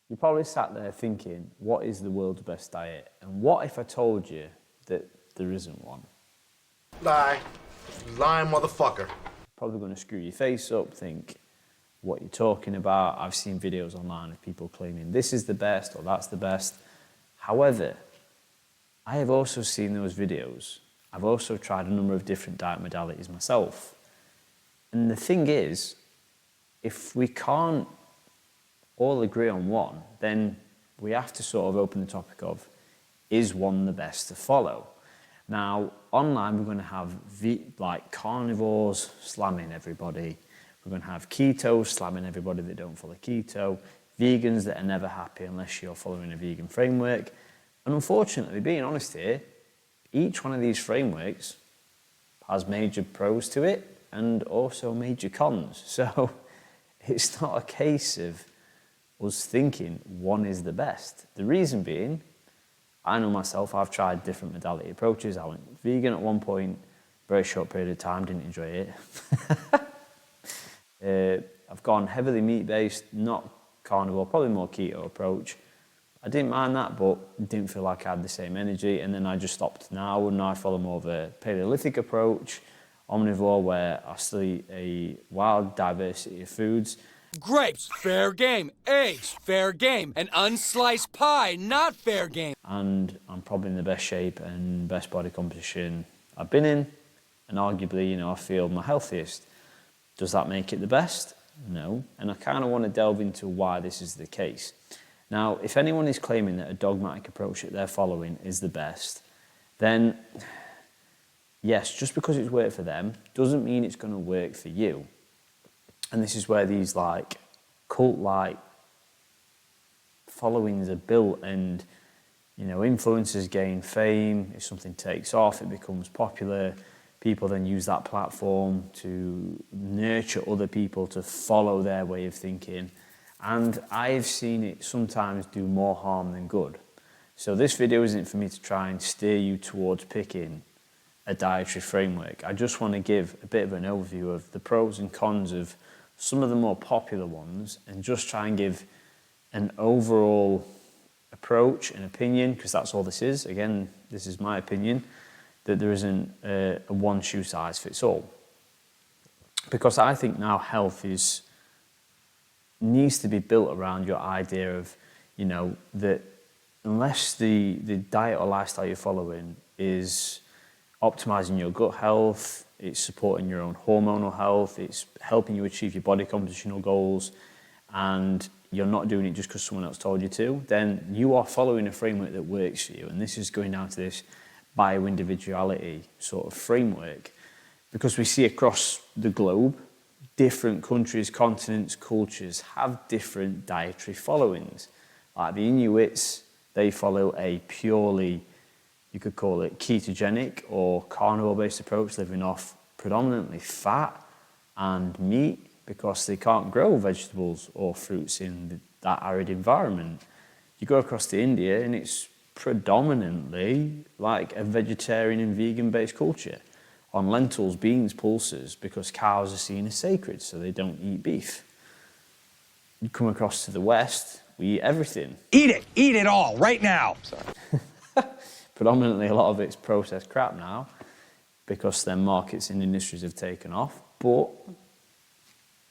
You probably sat there thinking, what is the world's best diet? And what if I told you that there isn't one? Lie. Lying motherfucker. Probably going to screw your face up, think what you're talking about. I've seen videos online of people claiming this is the best or that's the best. However, I have also seen those videos. I've also tried a number of different diet modalities myself. And the thing is, if we can't all agree on one, then we have to sort of open the topic of, is one the best to follow? Now, online we're going to have like carnivores slamming everybody. We're going to have ketos slamming everybody that don't follow keto. Vegans that are never happy unless you're following a vegan framework. And unfortunately, being honest here, each one of these frameworks has major pros to it and also major cons. So it's not a case of us thinking one is the best. The reason being, I know myself, I've tried different modality approaches. I went vegan at one point, very short period of time, didn't enjoy it. I've gone heavily meat-based, not carnivore, probably more keto approach. I didn't mind that, but didn't feel like I had the same energy. And then I just stopped now, and now I follow more of a Paleolithic approach, omnivore, where I still eat a wild diversity of foods. Grapes, fair game. Eggs, fair game. An unsliced pie, not fair game. And I'm probably in the best shape and best body composition I've been in. And arguably, I feel my healthiest. Does that make it the best? No. And I kind of want to delve into why this is the case. Now, if anyone is claiming that a dogmatic approach that they're following is the best, then yes, just because it's worked for them doesn't mean it's going to work for you. And this is where these like cult-like followings are built, and influencers gain fame. If something takes off, it becomes popular. People then use that platform to nurture other people to follow their way of thinking. And I've seen it sometimes do more harm than good. So this video isn't for me to try and steer you towards picking a dietary framework. I just want to give a bit of an overview of the pros and cons of some of the more popular ones, and just try and give an overall approach and opinion, because that's all this is. Again, this is my opinion, that there isn't a one shoe size fits all. Because I think now health needs to be built around your idea of, that unless the diet or lifestyle you're following is optimizing your gut health, it's supporting your own hormonal health, it's helping you achieve your body compositional goals, and you're not doing it just because someone else told you to, then you are following a framework that works for you. And this is going down to this bio-individuality sort of framework, because we see across the globe, different countries, continents, cultures have different dietary followings. Like the Inuits, they follow a purely, you could call it ketogenic or carnivore-based approach, living off predominantly fat and meat because they can't grow vegetables or fruits in that arid environment. You go across to India and it's predominantly like a vegetarian and vegan-based culture on lentils, beans, pulses, because cows are seen as sacred, so they don't eat beef. You come across to the West, we eat everything. Eat it all, right now. Sorry. Predominantly a lot of it's processed crap now because their markets and industries have taken off, but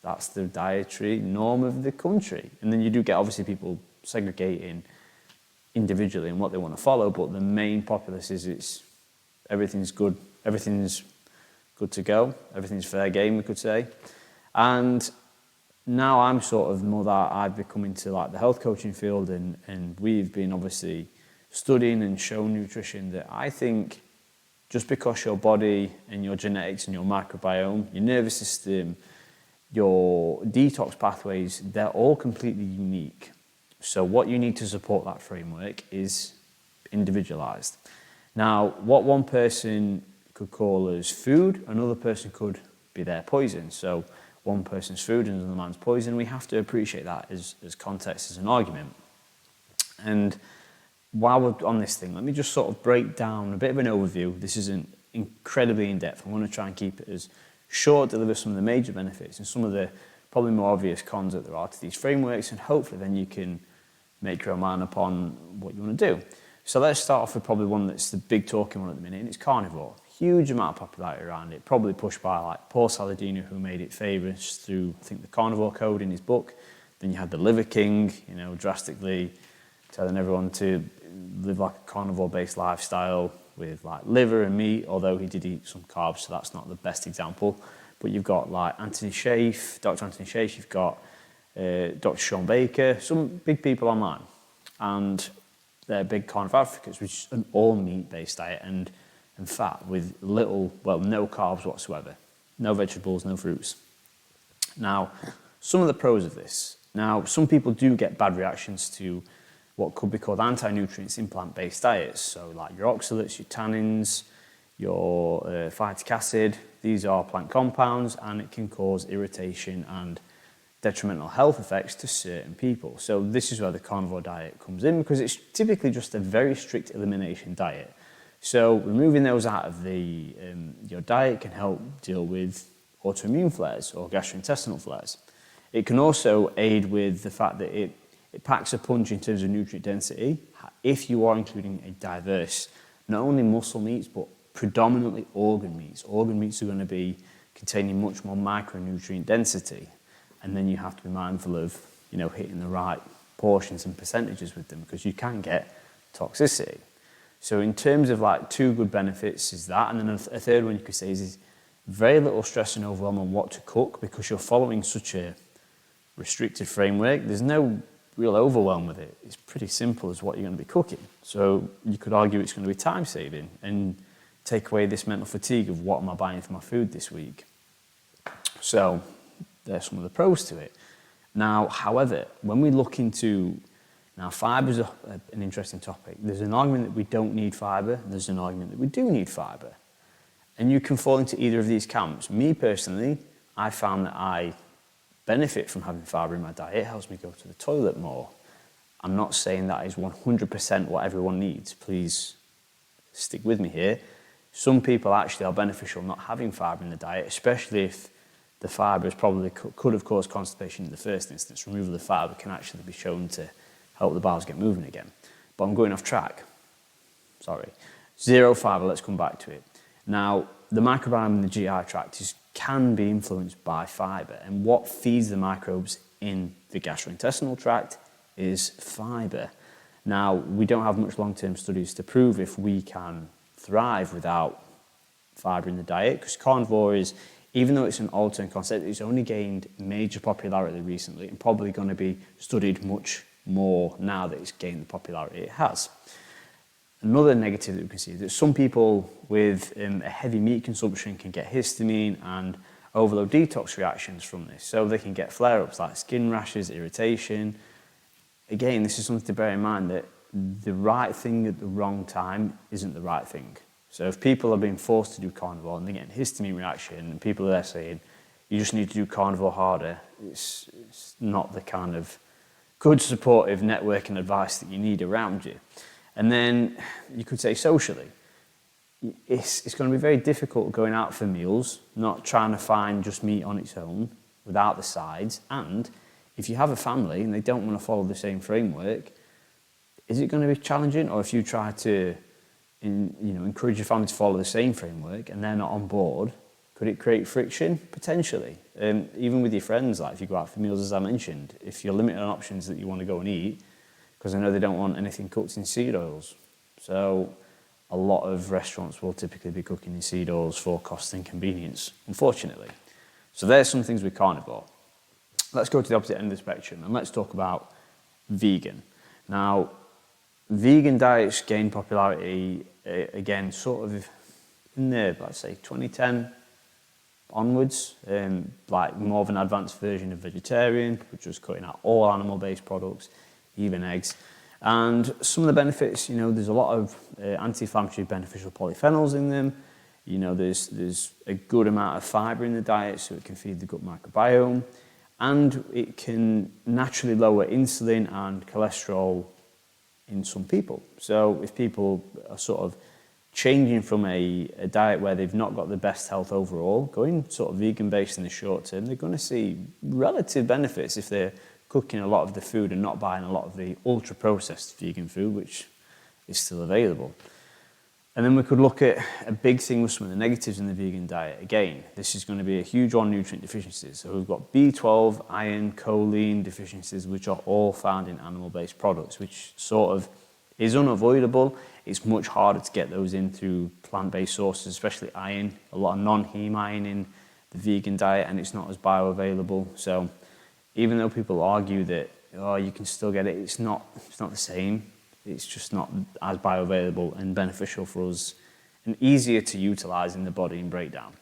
that's the dietary norm of the country. And then you do get obviously people segregating individually in what they want to follow, but the main populace is everything's good to go, everything's fair game, we could say. And now I'm sort of more that I've become into like the health coaching field, and we've been obviously studying and shown nutrition that I think just because your body and your genetics and your microbiome, your nervous system, your detox pathways, they're all completely unique. So what you need to support that framework is individualized. Now, what one person could call as food, another person could be their poison. So one person's food and another man's poison. We have to appreciate that as context, as an argument. And while we're on this thing, let me just sort of break down a bit of an overview. This isn't incredibly in-depth. I want to try and keep it as short, deliver some of the major benefits and some of the probably more obvious cons that there are to these frameworks, and hopefully then you can make your own mind upon what you want to do. So let's start off with probably one that's the big talking one at the minute, and it's carnivore. Huge amount of popularity around it, probably pushed by like Paul Saladino, who made it famous through, I think, the Carnivore Code in his book. Then you had the Liver King, drastically telling everyone to live like a carnivore-based lifestyle with like liver and meat, although he did eat some carbs, so that's not the best example. But you've got like Dr. Anthony Shafe, you've got Dr. Sean Baker, some big people online. And they're big carnivore advocates, which is an all-meat-based diet and fat with no carbs whatsoever. No vegetables, no fruits. Now, some of the pros of this. Now, some people do get bad reactions to what could be called anti-nutrients in plant-based diets. So like your oxalates, your tannins, your phytic acid, these are plant compounds, and it can cause irritation and detrimental health effects to certain people. So this is where the carnivore diet comes in, because it's typically just a very strict elimination diet. So removing those out of your diet can help deal with autoimmune flares or gastrointestinal flares. It can also aid with the fact that it packs a punch in terms of nutrient density if you are including a diverse, not only muscle meats, but predominantly organ meats. Organ meats are going to be containing much more micronutrient density. And then you have to be mindful of, hitting the right portions and percentages with them, because you can get toxicity. So in terms of like two good benefits is that, and then a third one you could say is very little stress and overwhelm on what to cook, because you're following such a restricted framework. There's no real overwhelm with it. It's pretty simple as what you're going to be cooking. So you could argue it's going to be time saving and take away this mental fatigue of what am I buying for my food this week. So there's some of the pros to it. Now, however, when we look into, fibre is an interesting topic. There's an argument that we don't need fibre, and there's an argument that we do need fibre. And you can fall into either of these camps. Me personally, I found that I benefit from having fibre in my diet. It helps me go to the toilet more. I'm not saying that is 100% what everyone needs. Please stick with me here. Some people actually are beneficial not having fibre in the diet, especially if the fibre could have caused constipation in the first instance. Removal of the fibre can actually be shown to help the bowels get moving again. But I'm going off track. Sorry. Zero fibre, let's come back to it. Now, the microbiome in the GI tract can be influenced by fibre, and what feeds the microbes in the gastrointestinal tract is fibre. Now, we don't have much long-term studies to prove if we can thrive without fibre in the diet, because carnivore is, even though it's an old-term concept, it's only gained major popularity recently and probably going to be studied much more now that it's gained the popularity it has. Another negative that we can see is that some people with a heavy meat consumption can get histamine and overload detox reactions from this. So they can get flare-ups like skin rashes, irritation. Again, this is something to bear in mind, that the right thing at the wrong time isn't the right thing. So if people are being forced to do carnivore and they're getting histamine reaction, and people are there saying, you just need to do carnivore harder, it's not the kind of good supportive networking advice that you need around you. And then you could say socially, it's going to be very difficult going out for meals, not trying to find just meat on its own without the sides. And if you have a family and they don't want to follow the same framework, is it going to be challenging? Or if you try to encourage your family to follow the same framework and they're not on board, could it create friction? Potentially. Even with your friends, like if you go out for meals, as I mentioned, if you're limited on options that you want to go and eat, because I know they don't want anything cooked in seed oils. So a lot of restaurants will typically be cooking in seed oils for cost and convenience, unfortunately. So there's some things with carnivore. Let's go to the opposite end of the spectrum and let's talk about vegan. Now, vegan diets gained popularity, again, sort of in the, let's say, 2010 onwards, like more of an advanced version of vegetarian, which was cutting out all animal-based products, even eggs. And some of the benefits, there's a lot of anti-inflammatory beneficial polyphenols in them. There's a good amount of fibre in the diet, so it can feed the gut microbiome. And it can naturally lower insulin and cholesterol in some people. So if people are sort of changing from a diet where they've not got the best health overall, going sort of vegan-based in the short term, they're going to see relative benefits if they're cooking a lot of the food and not buying a lot of the ultra-processed vegan food, which is still available. And then we could look at a big thing with some of the negatives in the vegan diet. Again, this is going to be a huge one, nutrient deficiencies. So we've got B12, iron, choline deficiencies, which are all found in animal-based products, which sort of is unavoidable. It's much harder to get those in through plant-based sources, especially iron, a lot of non-heme iron in the vegan diet, and it's not as bioavailable. So even though people argue that, oh, you can still get it, it's not the same. It's just not as bioavailable and beneficial for us and easier to utilize in the body and break down.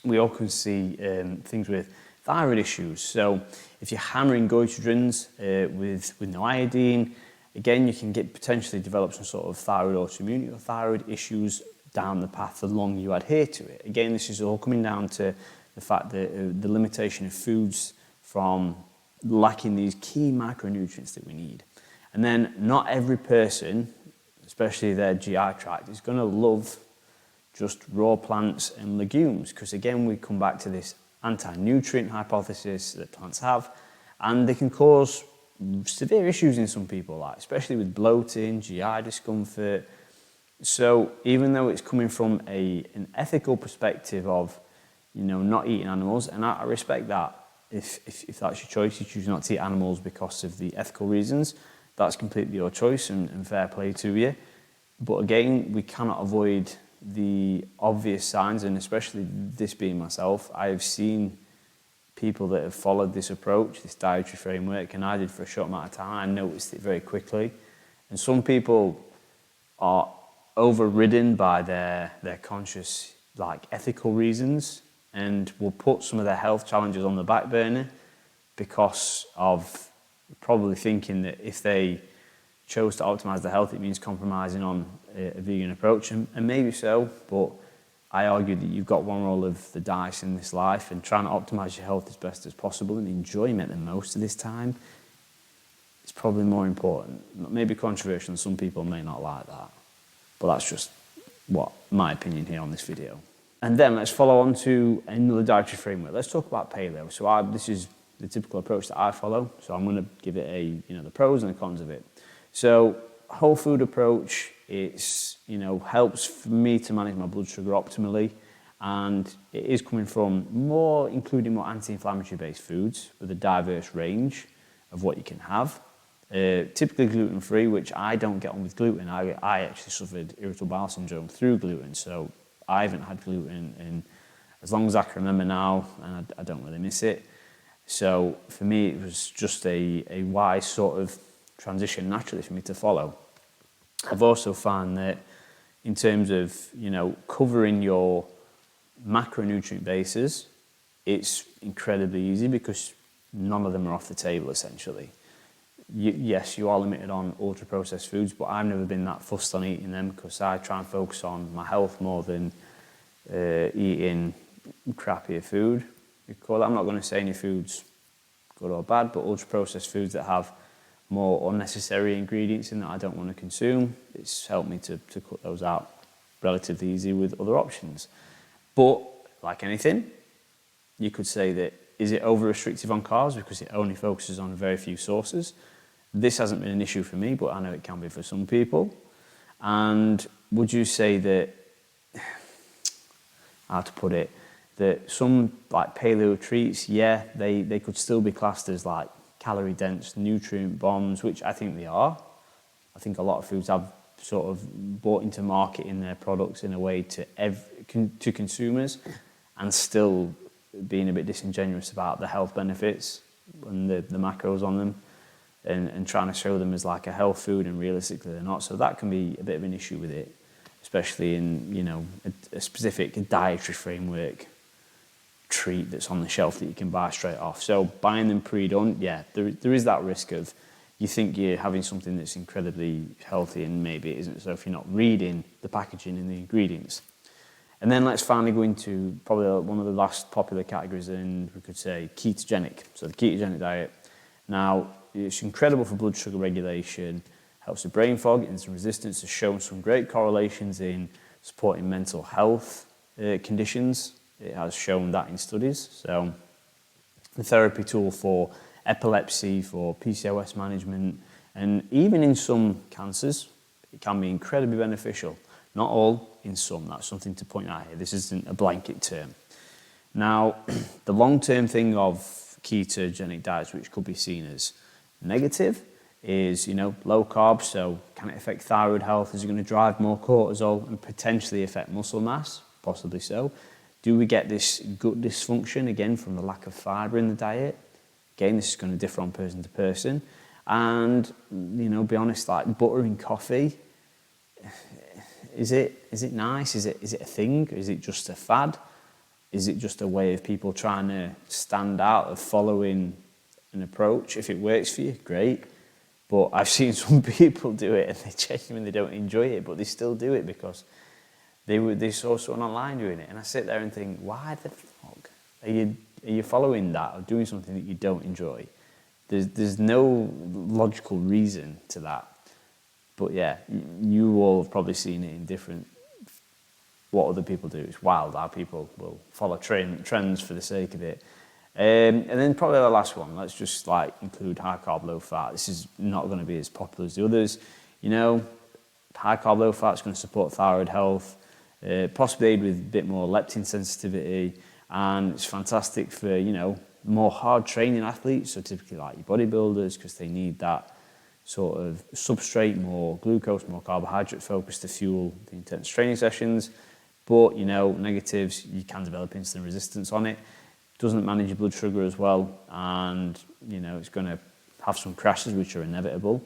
We often see things with thyroid issues. So if you're hammering goitrogens with no iodine, again, you can potentially develop some sort of thyroid autoimmunity or thyroid issues down the path the longer you adhere to it. Again, this is all coming down to the fact that the limitation of foods from lacking these key micronutrients that we need. And then not every person, especially their GI tract, is going to love just raw plants and legumes, because again, we come back to this anti-nutrient hypothesis that plants have, and they can cause severe issues in some people, like especially with bloating, GI discomfort. So even though it's coming from an ethical perspective of, not eating animals, and I respect that. If that's your choice, you choose not to eat animals because of the ethical reasons, that's completely your choice and fair play to you. But again, we cannot avoid the obvious signs, and especially this being myself, I have seen people that have followed this approach, this dietary framework, and I did for a short amount of time. I noticed it very quickly. And some people are overridden by their conscious, ethical reasons, and will put some of their health challenges on the back burner because of probably thinking that if they chose to optimize their health, it means compromising on a vegan approach, and maybe so, but I argue that you've got one roll of the dice in this life, and trying to optimize your health as best as possible and enjoying the most of this time is probably more important. Maybe controversial, and some people may not like that, but that's just my opinion here on this video. And then let's follow on to another dietary framework. Let's talk about paleo. So this is the typical approach that I follow. So I'm going to give it the pros and the cons of it. So whole food approach, it's, helps for me to manage my blood sugar optimally. And it is coming from including more anti-inflammatory based foods with a diverse range of what you can have. Typically gluten-free, which I don't get on with gluten. I actually suffered irritable bowel syndrome through gluten. So I haven't had gluten in as long as I can remember now, and I don't really miss it. So for me, it was just a wise sort of transition naturally for me to follow. I've also found that in terms of, covering your macronutrient bases, it's incredibly easy because none of them are off the table essentially. Yes, you are limited on ultra-processed foods, but I've never been that fussed on eating them because I try and focus on my health more than eating crappier food. I'm not going to say any food's good or bad, but ultra-processed foods that have more unnecessary ingredients in that I don't want to consume, it's helped me to cut those out relatively easy with other options. But like anything, you could say that, is it over-restrictive on carbs because it only focuses on very few sources? This hasn't been an issue for me, but I know it can be for some people. And would you say that, how to put it, that some paleo treats, they could still be classed as calorie dense nutrient bombs, which I think they are. I think a lot of foods have sort of brought into marketing their products in a way to consumers, and still being a bit disingenuous about the health benefits and the macros on them, and trying to show them as a health food, and realistically they're not. So that can be a bit of an issue with it, especially in a specific dietary framework treat that's on the shelf that you can buy straight off. So buying them pre-done, there is that risk of you think you're having something that's incredibly healthy and maybe it isn't, so if you're not reading the packaging and the ingredients. And then let's finally go into probably one of the last popular categories, and we could say ketogenic. So the ketogenic diet. Now, it's incredible for blood sugar regulation, helps with brain fog, insulin resistance, has shown some great correlations in supporting mental health conditions. It has shown that in studies. So the therapy tool for epilepsy, for PCOS management, and even in some cancers, it can be incredibly beneficial. Not all, in some. That's something to point out here. This isn't a blanket term. Now, the long-term thing of ketogenic diets, which could be seen as negative, is, low carb, so can it affect thyroid health? Is it going to drive more cortisol and potentially affect muscle mass? Possibly so. Do we get this gut dysfunction, again, from the lack of fibre in the diet? Again, this is going to differ on person to person. And, be honest, like butter in coffee, is it nice? Is it a thing? Is it just a fad? Is it just a way of people trying to stand out, of following an approach? If it works for you, great. But I've seen some people do it and they genuinely don't enjoy it, but they still do it because they saw someone online doing it. And I sit there and think, why the fuck are you following that or doing something that you don't enjoy? There's no logical reason to that. But yeah, you all have probably seen it in different, what other people do. It's wild how people will follow trends for the sake of it. And then probably the last one, let's just include high carb, low fat. This is not going to be as popular as the others. High carb, low fat is going to support thyroid health, possibly aid with a bit more leptin sensitivity, and it's fantastic for, more hard training athletes, so typically like your bodybuilders, because they need that sort of substrate, more glucose, more carbohydrate focus to fuel the intense training sessions. But, negatives, you can develop insulin resistance on it. Doesn't manage your blood sugar as well, and, it's going to have some crashes which are inevitable.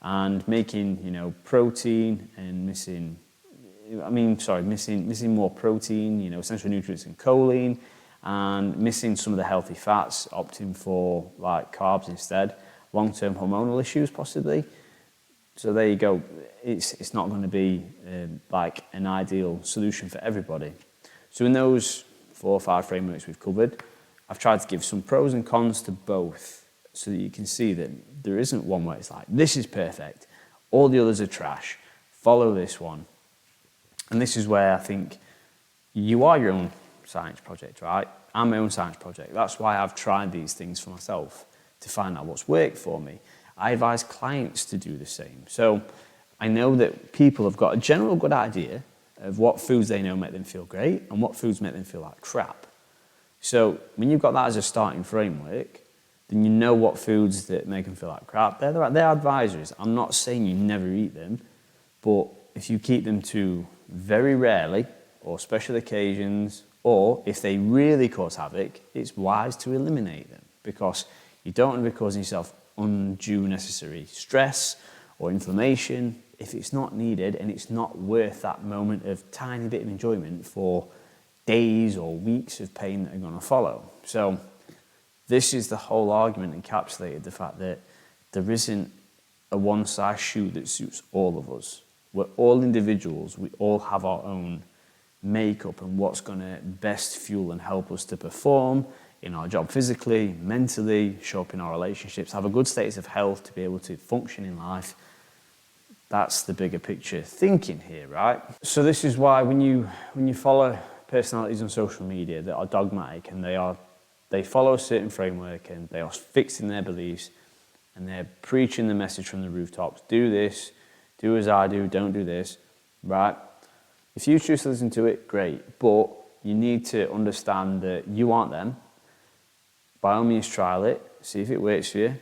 And making, protein and missing more protein, essential nutrients and choline, and missing some of the healthy fats, opting for carbs instead. Long-term hormonal issues possibly. So there you go. It's not going to be an ideal solution for everybody. So in those 4 or 5 frameworks we've covered, I've tried to give some pros and cons to both so that you can see that there isn't one where it's this is perfect, all the others are trash, follow this one. And this is where I think you are your own science project, right? I'm my own science project. That's why I've tried these things for myself, to find out what's worked for me. I advise clients to do the same. So I know that people have got a general good idea of what foods they know make them feel great and what foods make them feel like crap. So when you've got that as a starting framework, then you know what foods that make them feel like crap. They're advisories. I'm not saying you never eat them, but if you keep them to very rarely or special occasions, or if they really cause havoc, it's wise to eliminate them, because you don't want to be causing yourself undue necessary stress or inflammation if it's not needed and it's not worth that moment of tiny bit of enjoyment for days or weeks of pain that are going to follow. So this is the whole argument encapsulated, the fact that there isn't a one-size shoe that suits all of us. We're all individuals. We all have our own makeup and what's going to best fuel and help us to perform in our job physically, mentally, show up in our relationships, have a good status of health to be able to function in life. That's the bigger picture thinking here, right? So this is why when you follow personalities on social media that are dogmatic and they follow a certain framework and they are fixed in their beliefs and they're preaching the message from the rooftops, do this, do as I do, don't do this, right? If you choose to listen to it, great, but you need to understand that you aren't them. By all means, trial it, see if it works for you.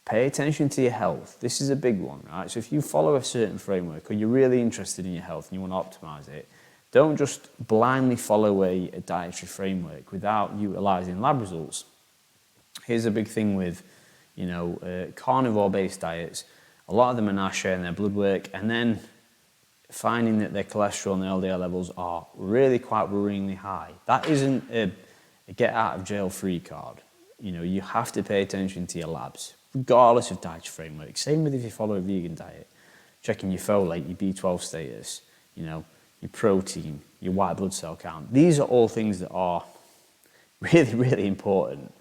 Pay attention to your health. This is a big one, right? So if you follow a certain framework or you're really interested in your health and you want to optimize it, don't just blindly follow a dietary framework without utilizing lab results. Here's a big thing with, carnivore-based diets. A lot of them are now sharing their blood work and then finding that their cholesterol and their LDL levels are really quite worryingly high. That isn't a get-out-of-jail-free card. You have to pay attention to your labs, regardless of dietary framework. Same with if you follow a vegan diet. Checking your folate, your B12 status, your protein, your white blood cell count. These are all things that are really, really important.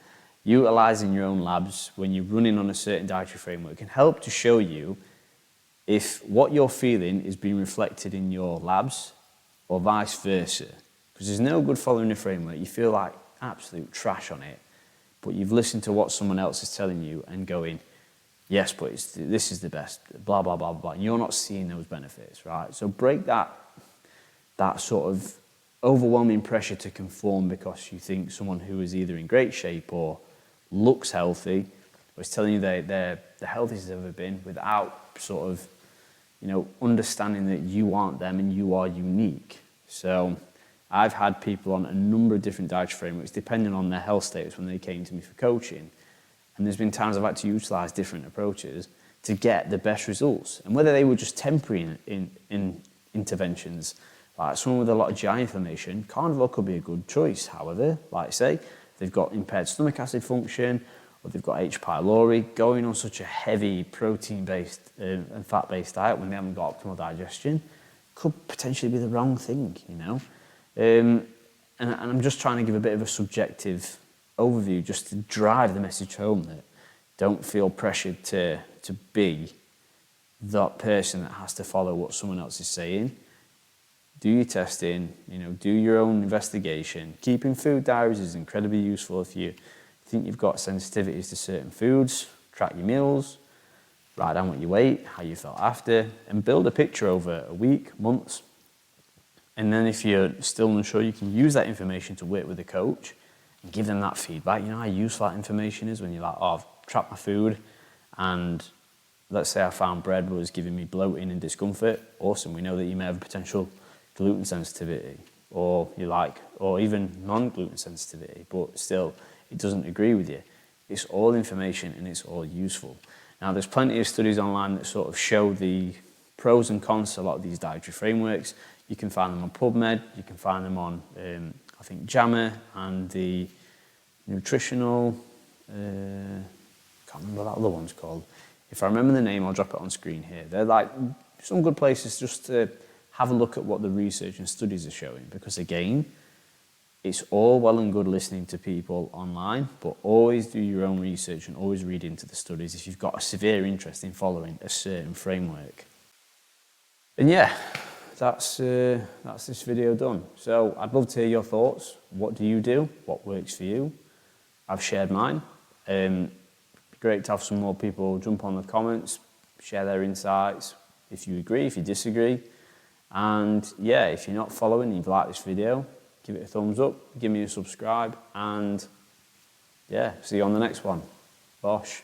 Utilizing your own labs when you're running on a certain dietary framework can help to show you if what you're feeling is being reflected in your labs or vice versa. Because there's no good following a framework. You feel like absolute trash on it, but you've listened to what someone else is telling you and going, yes, but this is the best, blah, blah, blah, blah. And you're not seeing those benefits, right? So break that sort of overwhelming pressure to conform because you think someone who is either in great shape or looks healthy or is telling you they're the healthiest they've ever been without sort of, understanding that you aren't them and you are unique. So I've had people on a number of different dietary frameworks depending on their health status when they came to me for coaching. And there's been times I've had to utilize different approaches to get the best results. And whether they were just temporary in interventions, like someone with a lot of GI inflammation, carnivore could be a good choice. However, like I say, they've got impaired stomach acid function, or they've got H. pylori, going on such a heavy protein-based and fat-based diet when they haven't got optimal digestion could potentially be the wrong thing, And I'm just trying to give a bit of a subjective overview just to drive the message home that don't feel pressured to be that person that has to follow what someone else is saying. Do your testing, do your own investigation. Keeping food diaries is incredibly useful if you think you've got sensitivities to certain foods. Track your meals, write down what you ate, how you felt after, and build a picture over a week, months. And then if you're still unsure, you can use that information to work with a coach and give them that feedback. How useful that information is when you're like, I've tracked my food and let's say I found bread was giving me bloating and discomfort. Awesome, we know that you may have a potential gluten sensitivity or even non-gluten sensitivity, but still it doesn't agree with you. It's all information and it's all useful. Now there's plenty of studies online that sort of show the pros and cons to a lot of these dietary frameworks. You can find them on PubMed, you can find them on, I think, JAMA and the nutritional, can't remember what that other one's called. If I remember the name, I'll drop it on screen here. They're like some good places just to have a look at what the research and studies are showing. Because again, it's all well and good listening to people online, but always do your own research and always read into the studies if you've got a severe interest in following a certain framework. And yeah, that's this video done. So I'd love to hear your thoughts. What do you do? What works for you? I've shared mine. Great to have some more people jump on the comments, share their insights, if you agree, if you disagree. And yeah, if you're not following and you've liked this video, give it a thumbs up, give me a subscribe, and yeah, see you on the next one. Bosh.